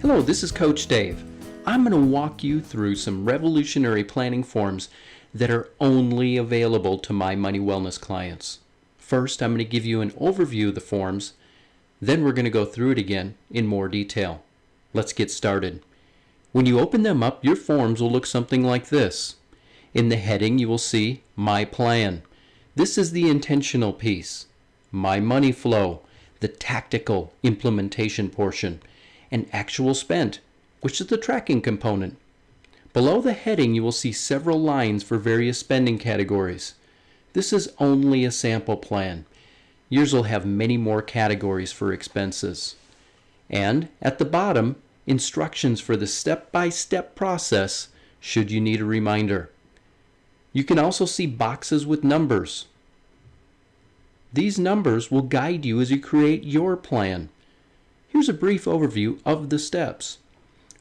Hello, this is Coach Dave. I'm going to walk you through some revolutionary planning forms that are only available to my Money Wellness clients. First, I'm going to give you an overview of the forms, then we're going to go through it again in more detail. Let's get started. When you open them up, your forms will look something like this. In the heading, you will see My Plan. This is the intentional piece. My Money Flow, the tactical implementation portion, and Actual Spent, which is the tracking component. Below the heading, you will see several lines for various spending categories. This is only a sample plan. Yours will have many more categories for expenses. And at the bottom, instructions for the step-by-step process should you need a reminder. You can also see boxes with numbers. These numbers will guide you as you create your plan. Here's a brief overview of the steps.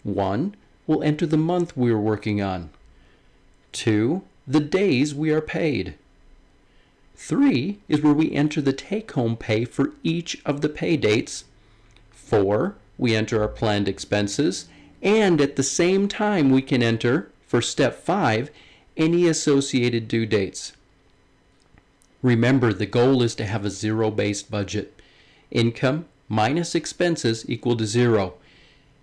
1. We'll enter the month we are working on. 2. The days we are paid. 3 is where we enter the take-home pay for each of the pay dates. 4. We enter our planned expenses, and at the same time we can enter, for step 5, any associated due dates. Remember, the goal is to have a zero-based budget. Income minus expenses equal to 0.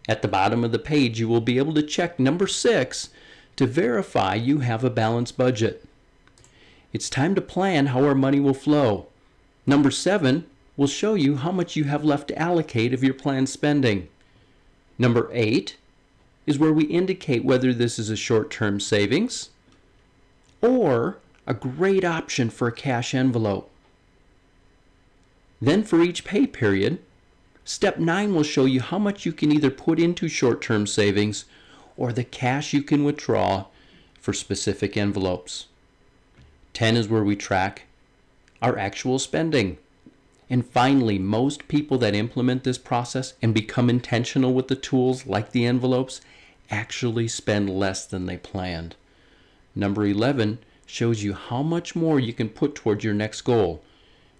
At the bottom of the page, you will be able to check number 6 to verify you have a balanced budget. It's time to plan how our money will flow. Number 7 will show you how much you have left to allocate of your planned spending. Number 8 is where we indicate whether this is a short-term savings or a great option for a cash envelope. Then for each pay period, step 9 will show you how much you can either put into short-term savings or the cash you can withdraw for specific envelopes. 10 is where we track our actual spending. And finally, most people that implement this process and become intentional with the tools like the envelopes actually spend less than they planned. Number 11 shows you how much more you can put towards your next goal,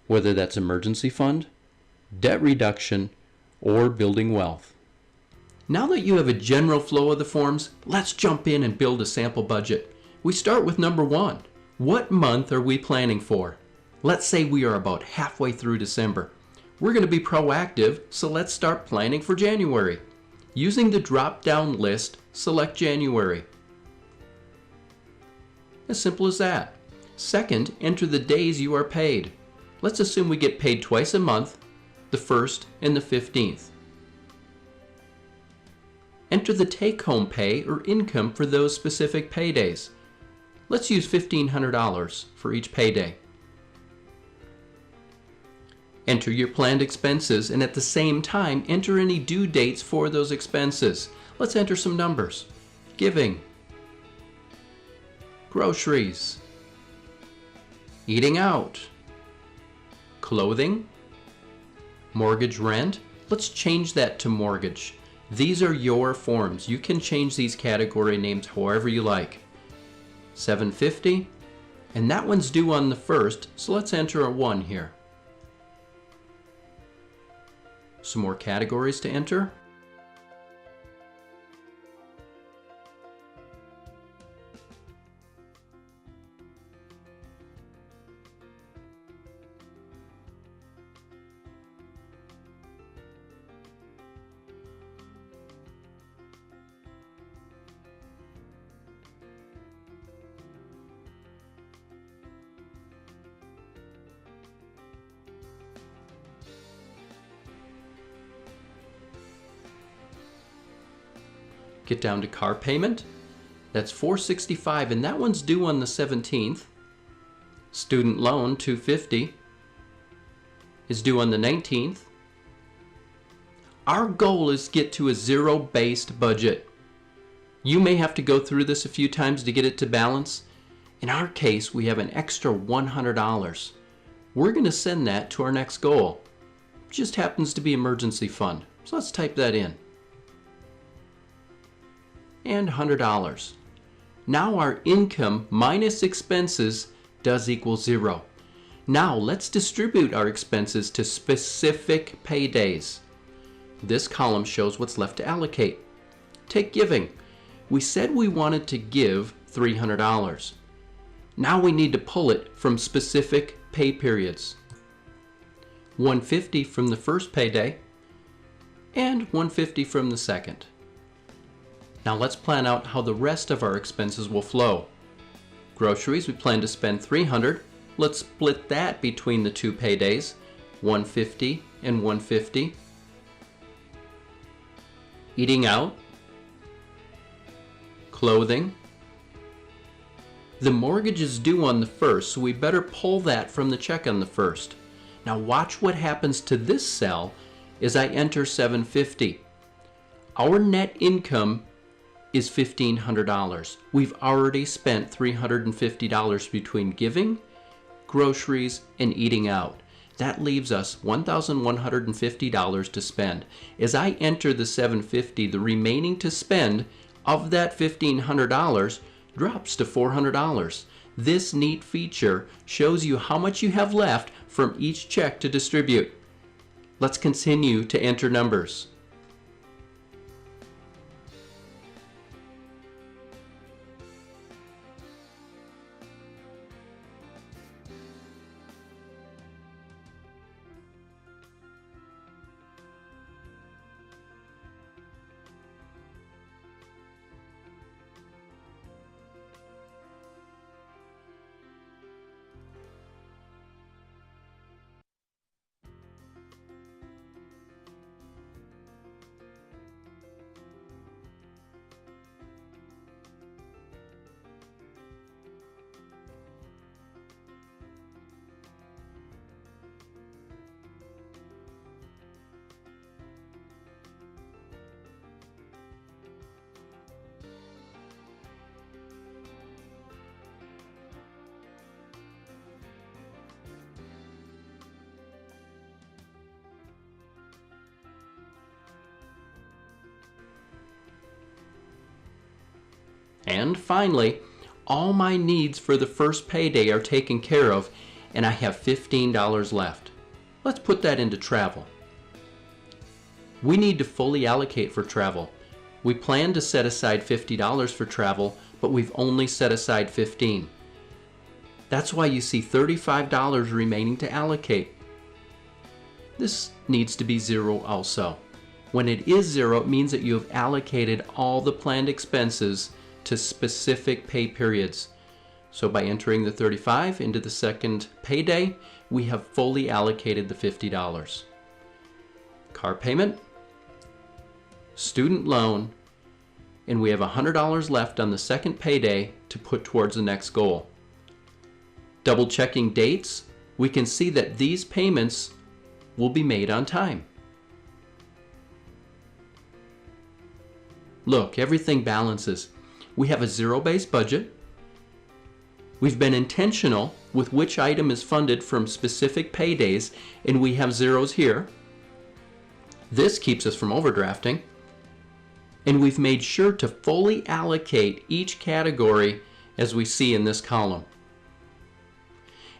whether that's emergency fund, debt reduction, or building wealth. Now that you have a general flow of the forms, let's jump in and build a sample budget. We start with number 1. What month are we planning for? Let's say we are about halfway through December. We're going to be proactive, so let's start planning for January. Using the drop-down list, select January. As simple as that. Second, enter the days you are paid. Let's assume we get paid twice a month, the 1st and the 15th. Enter the take-home pay or income for those specific paydays. Let's use $1,500 for each payday. Enter your planned expenses, and at the same time, enter any due dates for those expenses. Let's enter some numbers. Giving, groceries, eating out, clothing, mortgage rent. Let's change that to mortgage. These are your forms. You can change these category names however you like. $750, and that one's due on the 1st, so let's enter a 1 here. Some more categories to enter. Get down to car payment. That's $465, and that one's due on the 17th. Student loan, $250, is due on the 19th. Our goal is to get to a zero-based budget. You may have to go through this a few times to get it to balance. In our case, we have an extra $100. We're going to send that to our next goal. It just happens to be emergency fund. So let's type that in. And $100. Now our income minus expenses does equal 0. Now let's distribute our expenses to specific paydays. This column shows what's left to allocate. Take giving. We said we wanted to give $300. Now we need to pull it from specific pay periods. $150 from the first payday and $150 from the second. Now let's plan out how the rest of our expenses will flow. Groceries, we plan to spend $300. Let's split that between the two paydays, $150 and $150. Eating out, clothing. The mortgage is due on the 1st, so we better pull that from the check on the 1st. Now watch what happens to this cell as I enter $750. Our net income is $1,500. We've already spent $350 between giving, groceries, and eating out. That leaves us $1,150 to spend. As I enter the $750, the remaining to spend of that $1,500 drops to $400. This neat feature shows you how much you have left from each check to distribute. Let's continue to enter numbers. And finally, all my needs for the first payday are taken care of, and I have $15 left. Let's put that into travel. We need to fully allocate for travel. We plan to set aside $50 for travel, but we've only set aside $15. That's why you see $35 remaining to allocate. This needs to be zero also. When it is zero, it means that you have allocated all the planned expenses to specific pay periods. So by entering the $35 into the second payday, we have fully allocated the $50. Car payment, student loan, and we have $100 left on the second payday to put towards the next goal. Double checking dates, we can see that these payments will be made on time. Look, everything balances. We have a zero-based budget. We've been intentional with which item is funded from specific paydays, and we have zeros here. This keeps us from overdrafting. And we've made sure to fully allocate each category as we see in this column.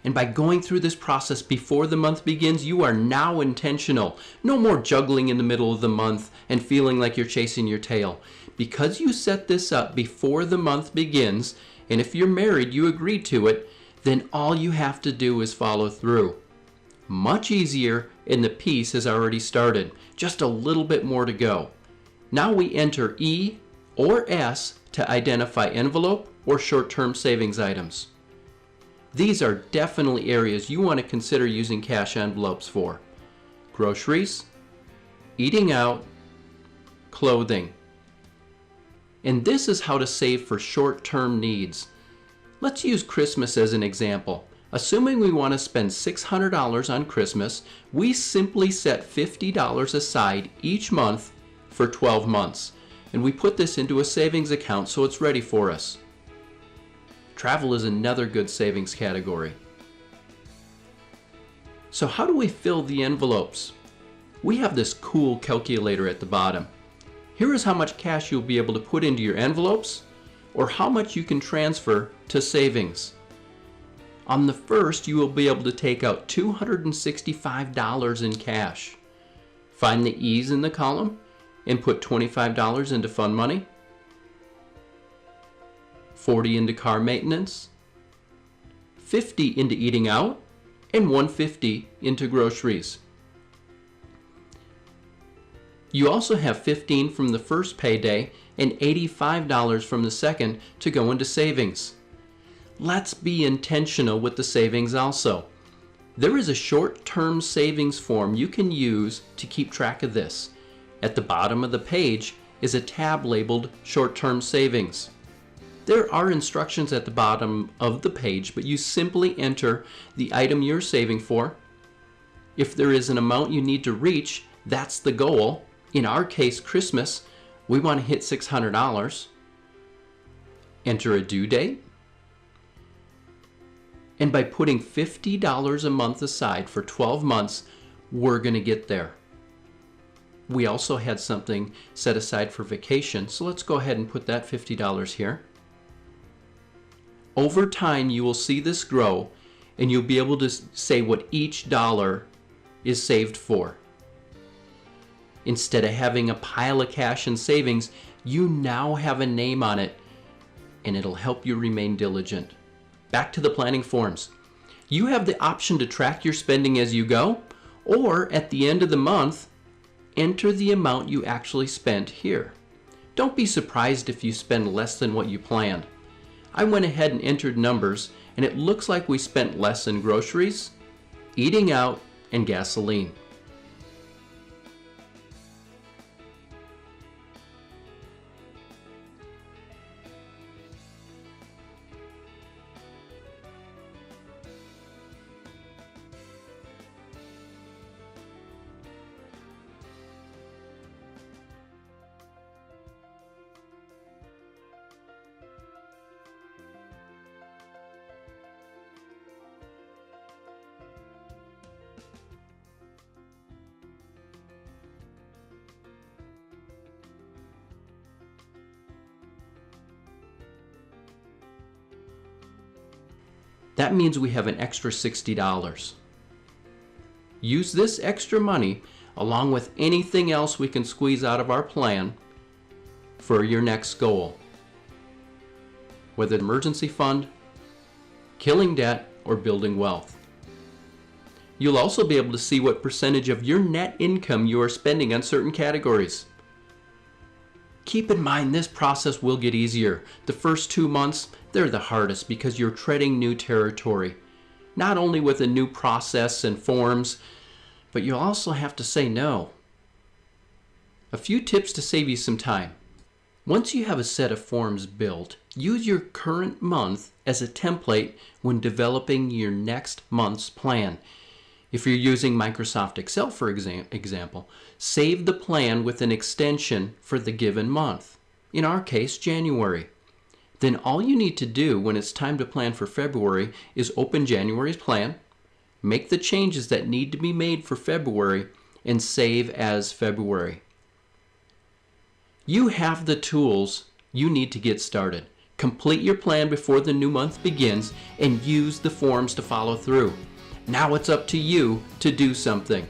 And by going through this process before the month begins, you are now intentional. No more juggling in the middle of the month and feeling like you're chasing your tail. Because you set this up before the month begins, and if you're married, you agreed to it, then all you have to do is follow through. Much easier, and the piece has already started. Just a little bit more to go. Now we enter E or S to identify envelope or short-term savings items. These are definitely areas you want to consider using cash envelopes for. Groceries, eating out, clothing. And this is how to save for short-term needs. Let's use Christmas as an example. Assuming we want to spend $600 on Christmas, we simply set $50 aside each month for 12 months. And we put this into a savings account so it's ready for us. Travel is another good savings category. So how do we fill the envelopes? We have this cool calculator at the bottom. Here is how much cash you'll be able to put into your envelopes, or how much you can transfer to savings. On the first, you will be able to take out $265 in cash. Find the E's in the column and put $25 into fund money, $40 into car maintenance, $50 into eating out, and $150 into groceries. You also have $15 from the first payday and $85 from the second to go into savings. Let's be intentional with the savings also. There is a short-term savings form you can use to keep track of this. At the bottom of the page is a tab labeled Short-Term Savings. There are instructions at the bottom of the page, but you simply enter the item you're saving for. If there is an amount you need to reach, that's the goal. In our case, Christmas, we want to hit $600. Enter a due date. And by putting $50 a month aside for 12 months, we're going to get there. We also had something set aside for vacation, so let's go ahead and put that $50 here. Over time, you will see this grow, and you'll be able to say what each dollar is saved for. Instead of having a pile of cash and savings, you now have a name on it, and it'll help you remain diligent. Back to the planning forms. You have the option to track your spending as you go, or at the end of the month, enter the amount you actually spent here. Don't be surprised if you spend less than what you planned. I went ahead and entered numbers, and it looks like we spent less in groceries, eating out, and gasoline. That means we have an extra $60. Use this extra money along with anything else we can squeeze out of our plan for your next goal. Whether emergency fund, killing debt, or building wealth. You'll also be able to see what percentage of your net income you are spending on certain categories. Keep in mind this process will get easier. The first 2 months, they're the hardest because you're treading new territory. Not only with a new process and forms, but you'll also have to say no. A few tips to save you some time. Once you have a set of forms built, use your current month as a template when developing your next month's plan. If you're using Microsoft Excel, for example, save the plan with an extension for the given month. In our case, January. Then all you need to do when it's time to plan for February is open January's plan, make the changes that need to be made for February, and save as February. You have the tools you need to get started. Complete your plan before the new month begins and use the forms to follow through. Now it's up to you to do something.